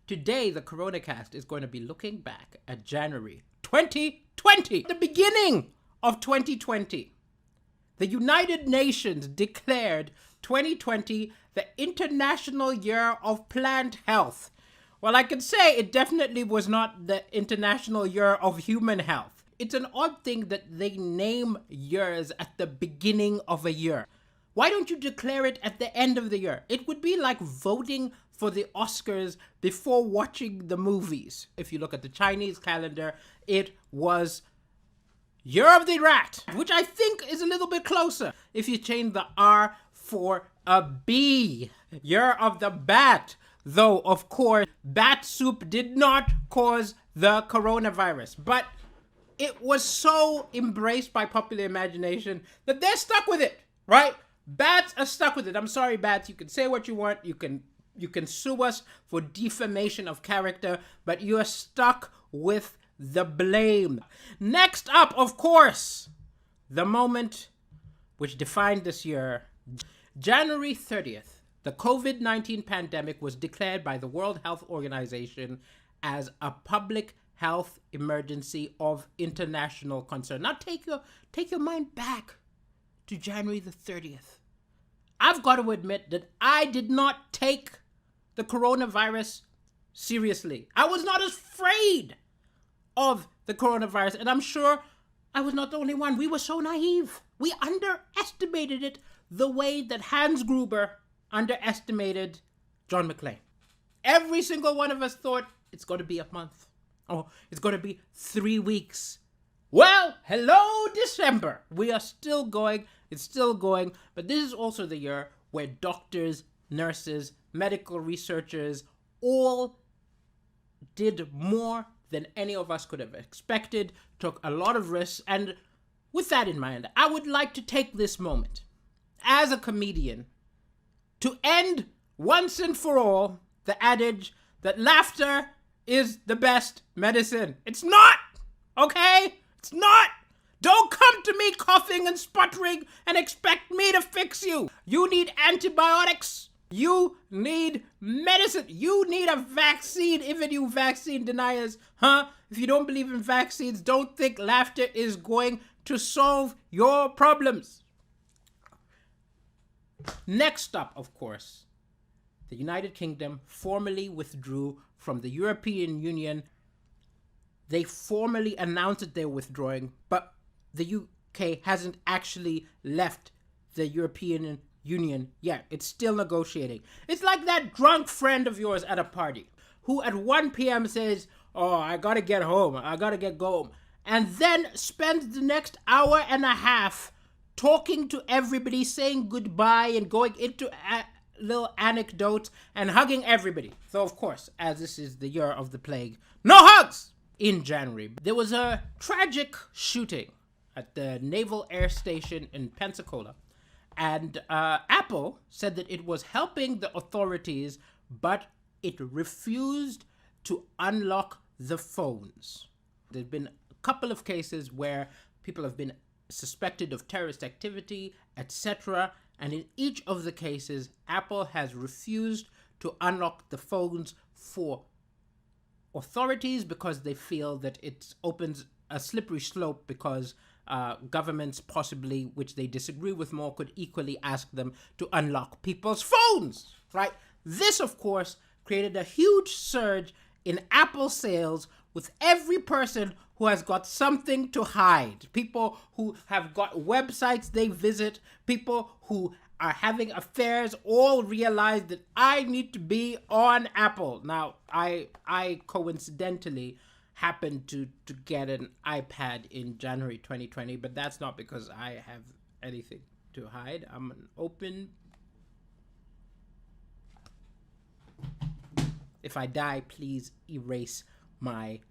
Today, the CoronaCast is going to be looking back at January 2020, the beginning of 2020. The United Nations declared 2020 the International Year of Plant Health. Well, I can say it definitely was not the International Year of Human Health. It's an odd thing that they name years at the beginning of a year. Why don't you declare it at the end of the year? It would be like voting for the Oscars before watching the movies. If you look at the Chinese calendar, it was Year of the Rat, which I think is a little bit closer if you change the R for a B. Year of the Bat. Though, of course, bat soup did not cause the coronavirus. But it was so embraced by popular imagination that they're stuck with it, right? Bats are stuck with it. I'm sorry, bats. You can say what you want. You can sue us for defamation of character, but you are stuck with the blame. Next up, of course, the moment which defined this year. January 30th, the COVID-19 pandemic was declared by the World Health Organization as a public health emergency of international concern. Now take your mind back to January the 30th. I've got to admit that I did not take the coronavirus seriously. I was not afraid of the coronavirus, and I'm sure I was not the only one. We were so naive. We underestimated it the way that Hans Gruber underestimated John McClane. Every single one of us thought it's going to be a month. Oh, it's going to be 3 weeks. Well, hello, December. We are still going. It's still going. But this is also the year where doctors, nurses, medical researchers all did more than any of us could have expected, took a lot of risks. And with that in mind, I would like to take this moment as a comedian to end once and for all the adage that laughter is the best medicine. It's not, okay? It's not. Don't come to me coughing and sputtering and expect me to fix you. You need antibiotics. You need medicine. You need a vaccine, even you vaccine deniers, huh? If you don't believe in vaccines, don't think laughter is going to solve your problems. Next up, of course, the United Kingdom formally withdrew from the European Union. They formally announced that they're withdrawing, but the UK hasn't actually left the European Union yet. It's still negotiating. It's like that drunk friend of yours at a party who at 1 p.m. says, "Oh, I gotta get home. I gotta get home," and then spends the next hour and a half talking to everybody, saying goodbye and going into little anecdotes and hugging everybody. So, of course, as this is the year of the plague, no hugs! In January, there was a tragic shooting at the Naval Air Station in Pensacola. And Apple said that it was helping the authorities, but it refused to unlock the phones. There have been a couple of cases where people have been suspected of terrorist activity, etc. And in each of the cases, Apple has refused to unlock the phones for authorities because they feel that it opens a slippery slope because governments possibly, which they disagree with more, could equally ask them to unlock people's phones, right? This, of course, created a huge surge in Apple sales with every person who has got something to hide. People who have got websites they visit, people who are having affairs, all realize that I need to be on Apple. Now, I coincidentally happened to get an iPad in January 2020, but that's not because I have anything to hide. I'm an open... If I die, please erase my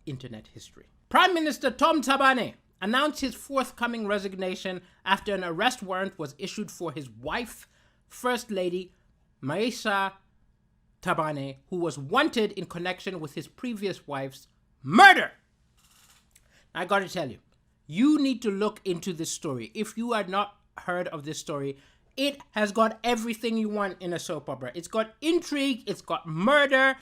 internet history. Prime Minister Tom Tabane announced his forthcoming resignation after an arrest warrant was issued for his wife, First Lady Maisha Tabane, who was wanted in connection with his previous wife's murder. I gotta tell you, you need to look into this story. If you had not heard of this story, it has got everything you want in a soap opera. It's got intrigue, it's got murder.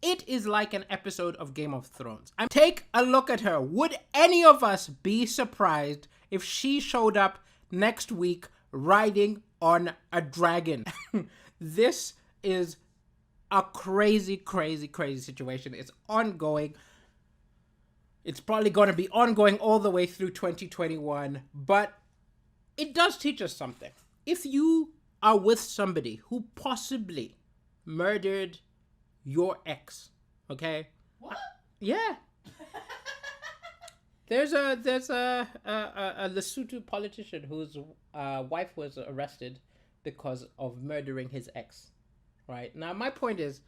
It is like an episode of Game of Thrones. Take a look at her. Would any of us be surprised if she showed up next week riding on a dragon? This is a crazy, crazy, crazy situation. It's ongoing. It's probably going to be ongoing all the way through 2021, but it does teach us something. If you are with somebody who possibly murdered your ex, okay? What? Yeah. There's a Lesotho politician whose wife was arrested because of murdering his ex. Right? Now, my point is,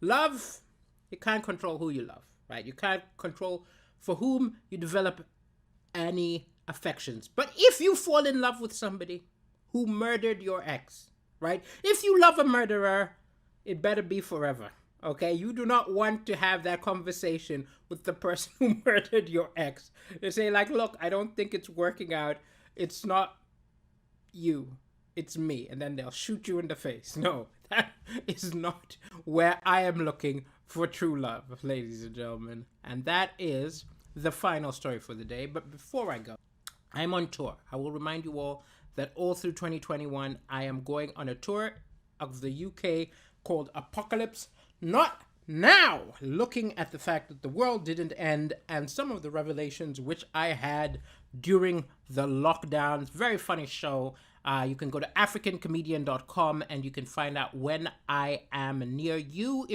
love, you can't control who you love, right? You can't control for whom you develop any affections. But if you fall in love with somebody who murdered your ex, right? If you love a murderer, it better be forever, okay? You do not want to have that conversation with the person who murdered your ex. They say, like, look, I don't think it's working out. It's not you. It's me. And then they'll shoot you in the face. No, that is not where I am looking for true love, ladies and gentlemen. And that is the final story for the day. But before I go, I'm on tour. I will remind you all that all through 2021, I am going on a tour of the UK called Apocalypse Not Now, looking at the fact that the world didn't end and some of the revelations which I had during the lockdowns. Very funny show. You can go to africancomedian.com and you can find out when I am near you.